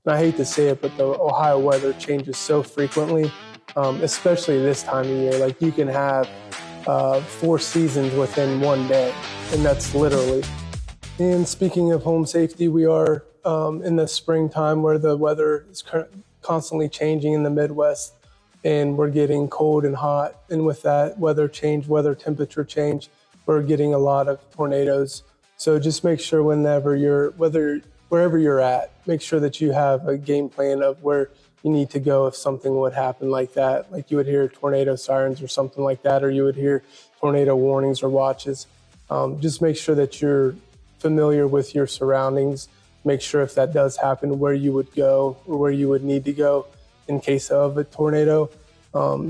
And I hate to say it, but the Ohio weather changes so frequently, especially this time of year. Like you can have 4 seasons within one day, and that's literally. And speaking of home safety, we are in the springtime where the weather is constantly changing in the Midwest, and we're getting cold and hot. And with that weather temperature change, we're getting a lot of tornadoes. So just make sure wherever you're at, make sure that you have a game plan of where you need to go if something would happen like that. Like you would hear tornado sirens or something like that, or you would hear tornado warnings or watches. Just make sure that you're familiar with your surroundings. Make sure if that does happen, where you would go or where you would need to go in case of a tornado.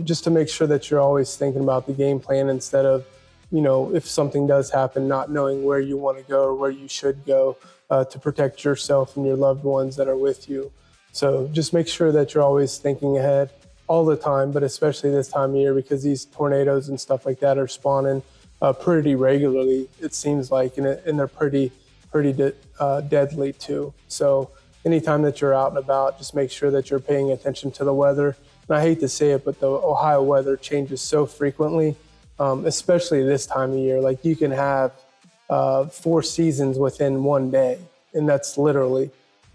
Just to make sure that you're always thinking about the game plan instead of, if something does happen, not knowing where you want to go or where you should go to protect yourself and your loved ones that are with you. So just make sure that you're always thinking ahead all the time, but especially this time of year because these tornadoes and stuff like that are spawning pretty regularly, it seems like, and they're pretty deadly too. So anytime that you're out and about, just make sure that you're paying attention to the weather. And I hate to say it, but the Ohio weather changes so frequently, especially this time of year. Like you can have 4 seasons within one day, and that's literally.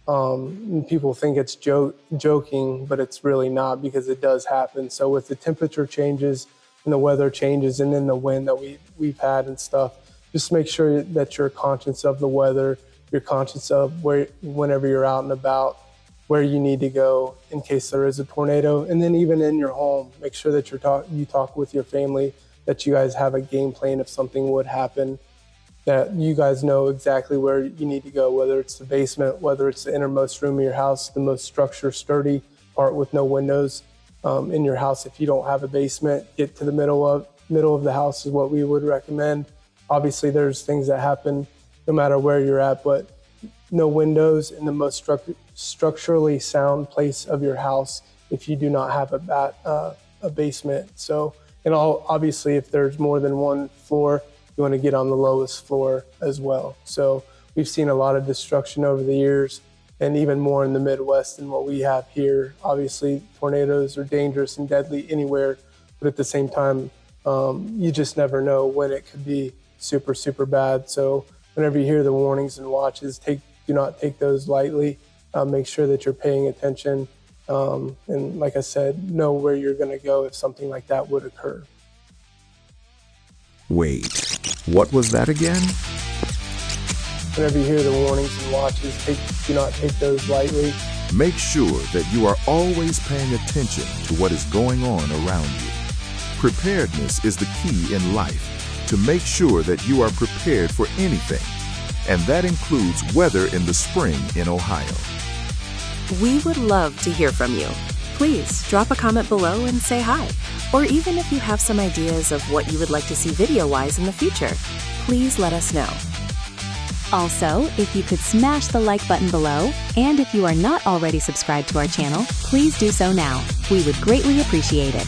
And people think it's joking, but it's really not because it does happen. So with the temperature changes and the weather changes and then the wind that we've had and stuff, just make sure that you're conscious of the weather, you're conscious of whenever you're out and about, where you need to go in case there is a tornado. And then even in your home, make sure that you talk with your family, that you guys have a game plan if something would happen, that you guys know exactly where you need to go, whether it's the basement, whether it's the innermost room of your house, the most sturdy part with no windows in your house. If you don't have a basement, get to the middle of the house is what we would recommend. Obviously, there's things that happen no matter where you're at, but no windows in the most structurally sound place of your house if you do not have a basement. So, and obviously, if there's more than one floor, you want to get on the lowest floor as well. So we've seen a lot of destruction over the years, and even more in the Midwest than what we have here. Obviously, tornadoes are dangerous and deadly anywhere, but at the same time, you just never know when it could be super, super bad. So whenever you hear the warnings and watches, do not take those lightly. Make sure that you're paying attention. And like I said, know where you're going to go if something like that would occur. Wait, what was that again? Whenever you hear the warnings and watches, do not take those lightly. Make sure that you are always paying attention to what is going on around you. Preparedness is the key in life to make sure that you are prepared for anything, and that includes weather in the spring in Ohio. We would love to hear from you. Please drop a comment below and say hi. Or even if you have some ideas of what you would like to see video-wise in the future, please let us know. Also, if you could smash the like button below, and if you are not already subscribed to our channel, please do so now. We would greatly appreciate it.